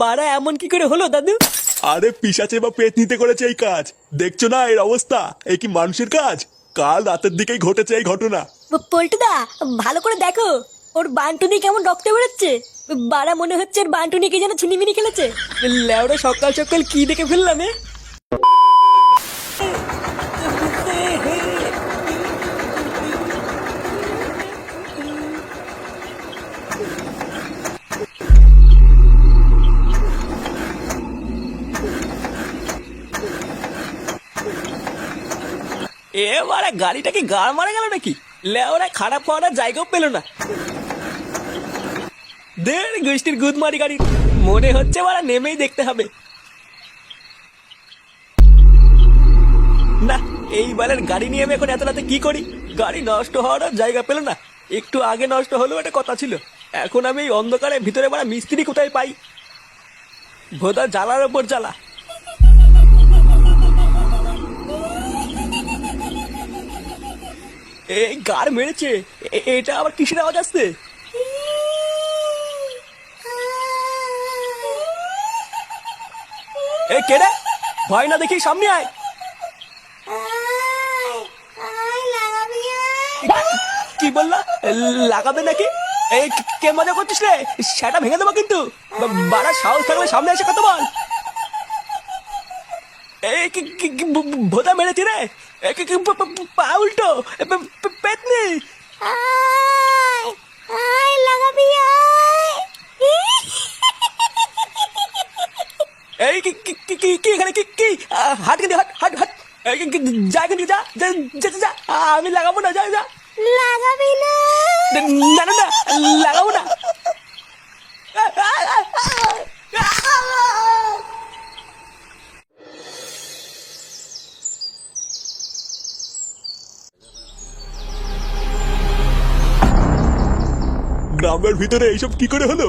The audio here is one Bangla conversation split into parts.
বাড়া এমন কি করে হলো দাদু? আরে পিশাচে বা পেট নিতে করেছে এই কাজ। দেখছো না এর অবস্থা? এই কি মানুষের কাজ? কাল রাতের দিকেই ঘটেছে এই ঘটনা। পল্টুদা, ভালো করে দেখো, ওর বান্টুনি কেমন রক্ত বেরোচ্ছে। বাড়া মনে হচ্ছে ওর বান্টুনিকে যেন ছিনিমিনি খেলেছে। লেওরা সকাল সকাল কি দেখে ফেললাম এ? এবারে গাড়িটাকে গাড় মারা গেল নাকি? লেওরা খারাপ হওয়ার জায়গাও পেল না। দেড় গোষ্ঠীর গুদমারি গাড়ি, মনে হচ্ছে মারা নেমেই দেখতে হবে। না, এইবারের গাড়ি নিয়ে আমি এখন এত রাতে কি করি? গাড়ি নষ্ট হওয়ার জায়গা পেল না। একটু আগে নষ্ট হলেও একটা কথা ছিল। এখন আমি এই অন্ধকারের ভিতরে মারা মিস্ত্রি কোথায় পাই? ভোদা জ্বালার ওপর জ্বালা। এই গার মেরেছে, এটা আবার কিসের আওয়াজ আসছে? এ কেডা? ভয় না দেখি সামনে আয়। কি বললা? লাগাবে নাকি? এই কে মজা করছিস রে? সেটা ভেঙে দেবো কিন্তু। বাড়া সাহস থাকলে সামনে এসে কথা বল। এই ভোদা মেরেছি রে। পা উল্টো পেতনি। এই কি এখানে কি হাট কিন্তু হাট হাট হাট। যা কিন্তু যা যা যা। আমি লাগাবো না, যা যা। লাগাবি না? না না না, লাগাবো না। গ্রামের ভিতরে এইসব কি করে হলো?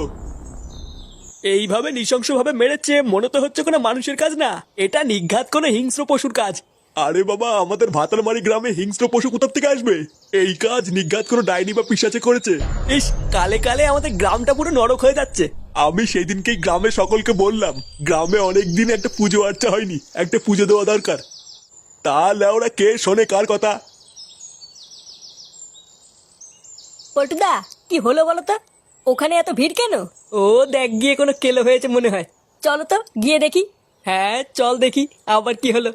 এইভাবে নৃশংসভাবে মেরেছে, মনে তো হচ্ছে কোনো মানুষের কাজ না, এটা নিঘাত কোনো হিংস্র পশুর কাজ। আরে বাবা, আমাদের ভাতারমারি গ্রামে হিংস্র পশু কোথা থেকে আসবে? এই কাজ নিঘাত কোনো ডাইনি বা পিশাচে করেছে। ইস, কালে কালে আমাদের গ্রামটা পুরো নরক হয়ে যাচ্ছে। আমি সেই দিনকেই গ্রামে সকলকে বললাম, গ্রামে অনেক দিন একটা পুজো আর্চা হয়নি, একটা পুজো দেওয়া দরকার। তাহলে ওরা কে শোনে কার কথা? পল্টুদা, কি হলো বলো তো? ওখানে এত ভিড় কেন? ও দেখ গিয়ে কোনো কেলো হয়েছে মনে হয়। চলো তো গিয়ে দেখি। হ্যাঁ চল দেখি আবার কি হলো।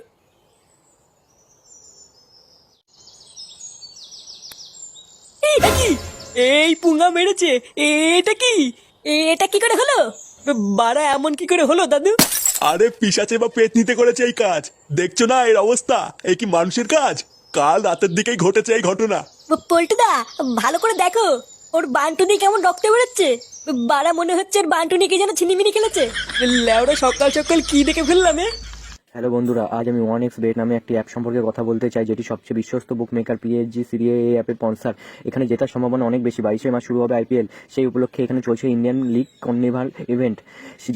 এটা কি? এই পুঙ্গা মেরেছে। এটা কি? এটা কি করে হলো? বাড়া এমন কি করে হলো দাদু? আরে পিশাচে বা পেট নিতে করেছে এই কাজ। দেখছো না এর অবস্থা? এই কি মানুষের কাজ? কাল রাতের দিকেই ঘটেছে এই ঘটনা। পল্টুদা, ভালো করে দেখো, ওর বান্টুনি কেমন রক্ত বেরোচ্ছে। বাড়া মনে হচ্ছে ওর বান্টুনিকে যেন ছিনিমিনি খেলেছে। লেওরা সকাল সকাল কি দেখে ফেললাম এ? হ্যালো বন্ধুরা, আজ আমি 1xBet নামে একটি অ্যাপ সম্পর্কে কথা বলতে চাই, যেটি সবচেয়ে বিশ্বস্ত বুক মেকার পিএসজি সিরিয়া এই অ্যাপের স্পন্সর। এখানে জেতার সম্ভাবনা অনেক বেশি। 22শে মাস শুরু হবে আইপিএল, সেই উপলক্ষে এখানে চলছে ইন্ডিয়ান লিগ কর্নিভাল ইভেন্ট,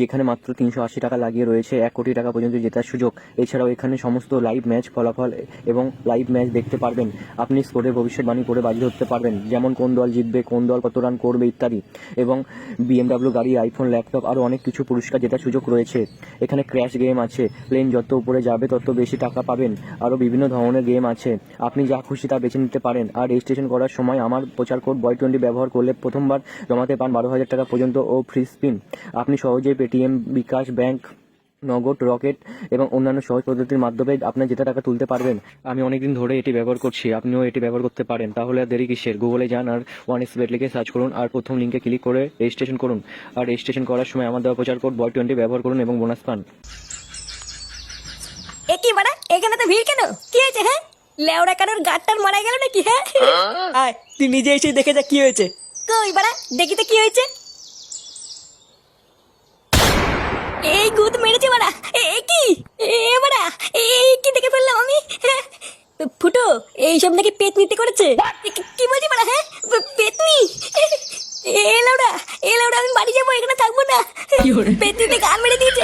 যেখানে মাত্র 380 টাকা লাগিয়ে রয়েছে 1 কোটি টাকা পর্যন্ত জেতার সুযোগ। এছাড়াও এখানে সমস্ত লাইভ ম্যাচ ফলাফল এবং লাইভ ম্যাচ দেখতে পারবেন। আপনি স্কোরের ভবিষ্যৎবাণী করে বাজি ধরতে পারবেন, যেমন কোন দল জিতবে, কোন দল কত রান করবে ইত্যাদি। এবং BMW গাড়ি, আইফোন, ল্যাপটপ আরও অনেক কিছু পুরস্কার জেতার সুযোগ রয়েছে। এখানে ক্র্যাশ গেম আছে, প্লেন যত উপরে যাবে তত বেশি টাকা পাবেন। আরও বিভিন্ন ধরনের গেম আছে, আপনি যা খুশি তা বেছে নিতে পারেন। আর রেজিস্ট্রেশন করার সময় আমার প্রচার কোড বয়20 ব্যবহার করলে প্রথমবার জমাতে পান 12,000 টাকা পর্যন্ত ও ফ্রি স্পিন। আপনি সহজেই পেটিএম, বিকাশ, ব্যাংক, নগদ, রকেট এবং অন্যান্য সহজ পদ্ধতির মাধ্যমে আপনার যেটা টাকা তুলতে পারবেন। আমি অনেকদিন ধরে এটি ব্যবহার করছি, আপনিও এটি ব্যবহার করতে পারেন। তাহলে আর দেরি কিসের? গুগলে যান আর 1xBet লিখে সার্চ করুন আর প্রথম লিঙ্কে ক্লিক করে রেজিস্ট্রেশন করুন। আর রেজিস্ট্রেশন করার সময় আমার দেওয়া প্রচার কোড বয়20 ব্যবহার করুন এবং বোনাস পান। এ কি বাড়া, এখানে তো ভিড় কেন? কি হয়েছে? হ্যাঁ, লেওড়া কারোর গাড়টার মারা গেল নাকি? হ্যাঁ আয় তুই নিজে এসে দেখে যা কি হয়েছে। কই বাড়া, দেখি তো কি হয়েছে। এই গুদ মেরেছে বাড়া। এ কি? এ বাড়া, এই কি দেখে ফেললাম আমি? ফুটো, এইসব নাকি পেট নিতে করেছে। কি বলছি বাড়া? হ্যাঁ, পেতনি। এ লাউডা, এ লাউডা, আমি বাড়ি যাবো, এখানে থাকবো না। পেতনিতে গান মেরে দিয়েছে।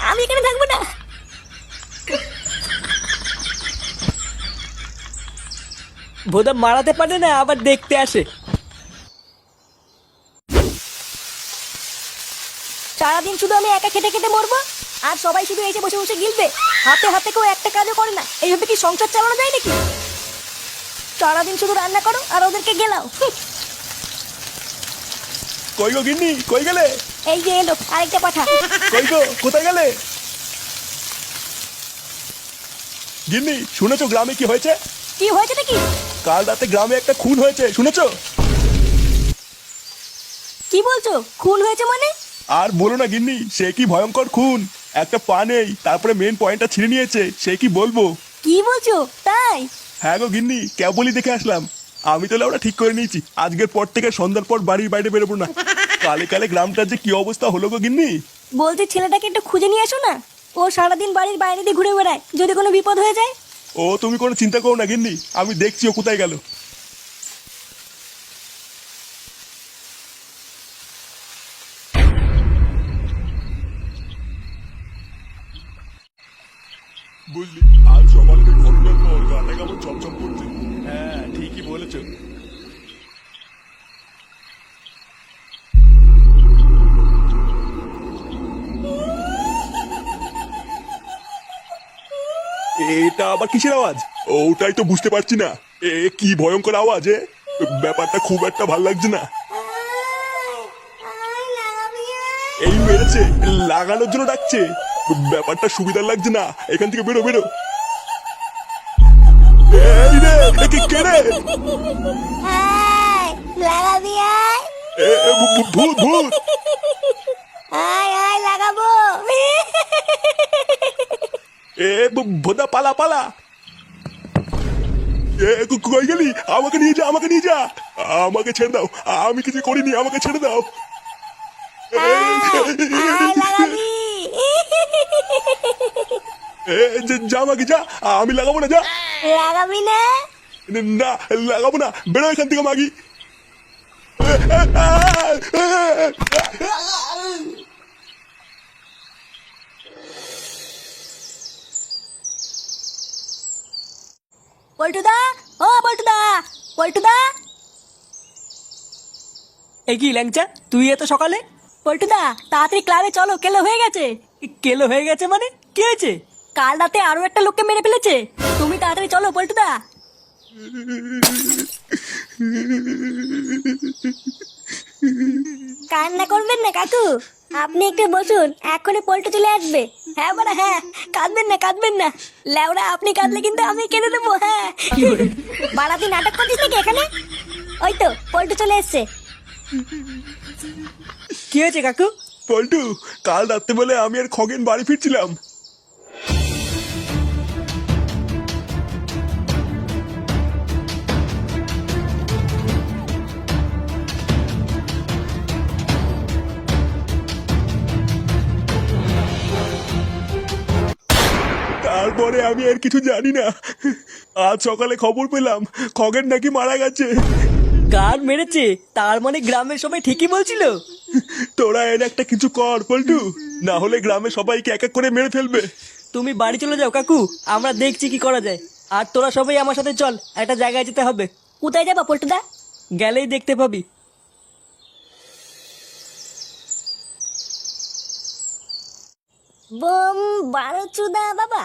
আমি এখানে থাকবো না। ভোদা মারাতে পারে না, আবার দেখতে আসে। সারাদিন শুধু আমি একা খেটে খেটে মরবো, আর সবাই শুধু এসে বসে বসে গিলবে। হাতে হাতে কেউ একটা কাজও করে না। এইভাবে কি সংসার চালানো যায় নাকি? সারাদিন শুধু রান্না করো আর ওদেরকে গেলাও। কই গো গিন্নি, কই গেলে? এই যে এলো আরেকটা পাঠা। কই গো, কোথায় গেলে? গিন্নি, শুনেছো গ্রামে কি হয়েছে? কি হয়েছে নাকি? কাল রাতে গ্রামে একটা খুন হয়েছে, শুনেছো? কি বলছো? খুন হয়েছে মানে? আর বলো না গিন্নি, সে কি ভয়ঙ্কর খুন। একটা পা নেই, তারপরে মেন পয়েন্টটা ছিঁড়ে নিয়েছে। সে কি বলবো। কি বলছো তাই? হ্যাঁ গো গিন্নি, কেবলই দেখে আসলাম। আমি তাহলে ওরা ঠিক করে নিয়েছি, আজকের পর থেকে সন্ধ্যার পর বাড়ির বাইরে বেরোবো না। কালে কালে গ্রামটার যে কি অবস্থা হলো গো গিন্নি। বলছি ছেলেটাকে একটু খুঁজে নিয়ে আসো না। ও সারাদিন বাড়ির বাইরে দিয়ে ঘুরে বেড়ায়, যদি কোনো বিপদ হয়ে যায়। ও তুমি কোনো চিন্তা করো না গিন্নি, আমি দেখছি ও কোথায় গেল। বুঝলি, আজ সকাল থেকে ঘটনার পর গাটা কেমন চমচম করছে। হ্যাঁ ঠিকই বলেছ। এটা আবার কিসের আওয়াজ? ওটাই তো বুঝতে পারছি না। কি ভয়ঙ্কর আওয়াজ! ব্যাপারটা খুব একটা ভালো লাগছে না। এই মেরেছে, লাগানোর জন্য ডাকছে। ব্যাপারটা সুবিধার লাগছে না। এখান থেকে বেরো বেরো। এই রে, কে রে? লাগাবি আয়। ভূত ভূত। আয় আয় লাগাবো। ভোদা পালা পালা। কই গেলি? আমাকে নিয়ে যা, আমাকে নিয়ে যা। আমাকে ছেড়ে দাও, আমি কিছু করিনি, আমাকে ছেড়ে দাও। লাগাবি। যা আমাকে যা, আমি লাগাবো না, যা। লাগাবি না? না লাগাবো না, বেরো এখান থেকে মাগি। পল্টুদা, ও পল্টুদা, পল্টুদা। এই কি ল্যাংচা, তুই এত সকালে? পল্টুদা তাড়াতাড়ি ক্লাবে চলো, কেলো হয়ে গেছে। কেলো হয়ে গেছে মানে? কি হয়েছে? কাল রাতে আরো একটা লোককে মেরে ফেলেছে। তুমি তাড়াতাড়ি চলো পল্টুদা। কান্না করবেন না কাকু, আপনি একটু বসুন, এখনই পল্টু চলে আসবে। হ্যাঁ বাড়া হ্যাঁ, কাঁদবেন না কাঁদবেন না। লেওড়া আপনি কাঁদলে কিন্তু আমি কেঁদে দেবো। হ্যাঁ বাড়াতি নাটক করছিস নাকি এখানে? ওই তো পল্টু চলে এসছে। কি হয়েছে কাকু? পল্টু, কাল রাত্রে বলে আমি আর খগেন বাড়ি ফিরছিলাম। তারপরে আমি আর কিছু জানি না। আজ সকালে খবর পেলাম খগেন নাকি মারা গেছে। কার মেরেছে? তার মানে গ্রামের সবাই ঠিকই বলছিল। তোরা এর একটা কিছু কর পল্টু, না হলে গ্রামে সবাইকে এক এক করে মেরে ফেলবে। তুমি বাড়ি চলে যাও কাকু, আমরা দেখছি কি করা যায়। আর তোরা সবাই আমার সাথে চল, একটা জায়গায় যেতে হবে। কোথায় যাবা পল্টুদা? গেলেই দেখতে পাবি। বোম বারোচুদা বাবা।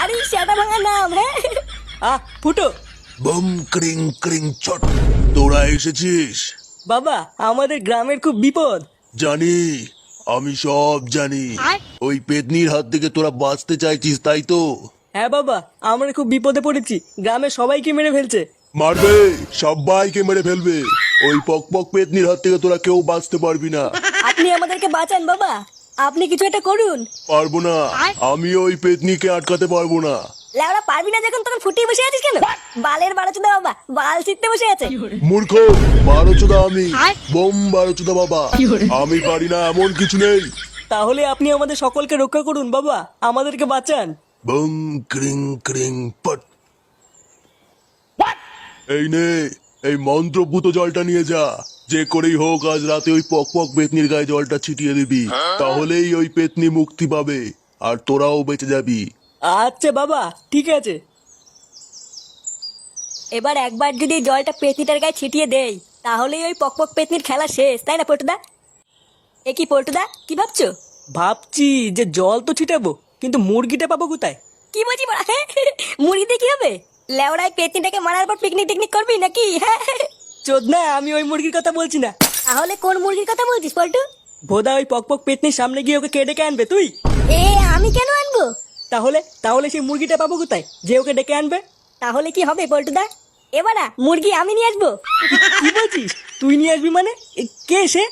আরে সেটা ভাঙা নাম। হ্যাঁ ফুটো। বম ক্রিং ক্রিং চট, তোরা এসেছিস? বাবা, আমাদের গ্রামের খুব বিপদ। জানি, আমি সব জানি। ওই পেতনির হাত থেকে তোরা বাঁচতে চাইছিস, তাই তো? হ্যাঁ বাবা, আমরা খুব বিপদে পড়েছি, গ্রামের সবাইকে মেরে ফেলছে। মারবে, সবাইকে মেরে ফেলবে। ওই পক পক পেতনির হাত থেকে তোরা কেউ বাঁচতে পারবি না। আপনি আমাদেরকে বাঁচান বাবা, আপনি কিছু একটা করুন। পারবো না, আমি ওই পেতনিকে আটকাতে পারবো না। লেওড়া পারবি না যখন তখন ফুটিয়ে বসে আছিস কেন? বালের বারোচুদা বাবা বাল ছিটতে বসে আছে। মূর্খ, বারোচোদা আমি, বোম বারোচোদা বাবা। আমি পারি না এমন কিছু নেই। তাহলে আপনি আমাদের সকলকে রক্ষা করুন বাবা, আমাদেরকে বাঁচান। বম ক্রিং ক্রিং পট। এই নে, এই মন্ত্রভূত জলটা নিয়ে যা। যে করেই হোক আজ রাতে ওই পক পক পেতনির গায়ে জলটা ছিটিয়ে দিবি, তাহলেই ওই পেতনি মুক্তি পাবে আর তোরাও বেঁচে যাবি। আচ্ছা বাবা, ঠিক আছে। এবার একবার যদি জলটা পেতনিটার গায়ে ছিটিয়ে দেই, তাহলেই ওই পকপক পেতনির খেলা শেষ, তাই না পটুদা? এ কি পল্টুদা, কি ভাবছো? ভাবছি যে জল তো ছিটাবো, কিন্তু মুরগিটা পাবো কোথায়? কি বলছি বড়া, হ্যাঁ? মুড়িতে কি হবে? লেওড়ায় পেতনিটাকে মারার পর পিকনিক টিকনিক করবি নাকি? হ্যাঁ। চোদনা, আমি ওই মুরগির কথা বলছি না। তাহলে কোন মুরগির কথা বলছিস পল্টু? ভোদা ওই পক পেতনির সামনে গিয়ে ওকে কে ডেকে আনবে তুই? এ আমি কেন আনবো? তাহলে তাহলে সেই মুরগিটা পাবো কোথায় যে ওকে ডেকে আনবে? তাহলে কি হবে পল্টুদা? এবারা মুরগি আমি নিয়ে আসবো। কি বলছিস? তুই নিয়ে আসবি মানে? কে সে?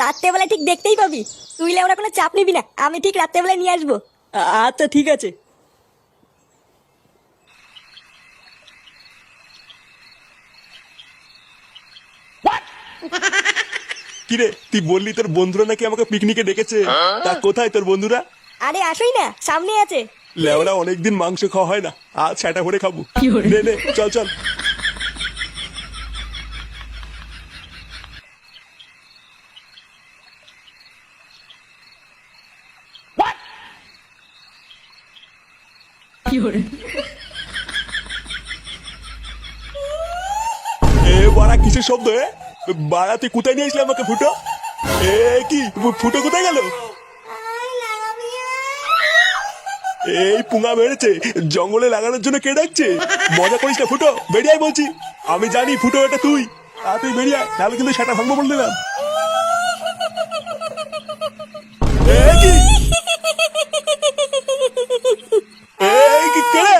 রাত্রেবেলায় ঠিক দেখতেই পাবি। তুই লেওড়া কোনো চাপ নিবি না, আমি ঠিক রাত্রেবেলায় নিয়ে আসবো। আচ্ছা ঠিক আছে। কিরে, তুই বললি তোর বন্ধুরা নাকি আমাকে পিকনিকে ডেকেছে? তা কোথায় তোর বন্ধুরা? আরে আসোই না, সামনে আছে। লেওরা অনেকদিন মাংস খাওয়া হয় না, আজ সেটা ভরে খাবো। নে নে, চল চল। এ বাড়া কিসের শব্দ? বাড়া তুই কোথায় নিয়ে আসলি আমাকে? ফুটো, এ কি ফুটো কোথায় গেল? এই পুঙা মেরেছে, জঙ্গলে লাগানোর জন্য কে ডাকছে? মজা করিস না ফুটো, বেরিয়ে আয় বলছি। আমি জানি ফুটো এটা তুই, আর তুই বেরিয়ে আয়, নাহলে কিন্তু সেটা ভাঙবো বলে দিলাম। এই কি কে রে?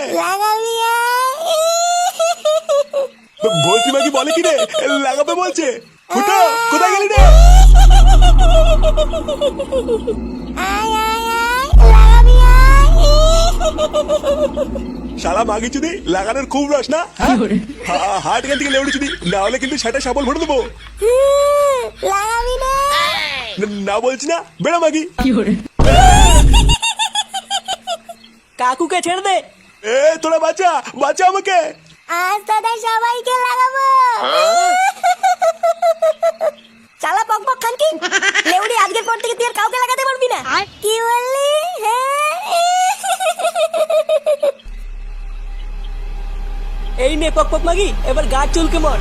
বলছি মাকি বলে কি রে, লাগাবে বলছে। ফুটো কোথায় গেলি রে? শালা মাগি চুদি, লাগানোর খুব রস না? হাট এখান থেকে লেউড়ি চুদি, না হলে কিন্তু সেটা সাবল ভরে দেবো। না বলছি না, বেড়া মাগি। কাকুকে ছেড়ে দে। এ তোরা বাঁচা, বাঁচা আমাকে। আজ তোদের সবাইকে লাগাবো। চালা পক পক খানকি, লেউড়ি আজকের পর থেকে তুই আর কাউকে লাগাতে পারবি না। কি বললি? এই নে পক মাগি, এবার গাছ চুলকে মর।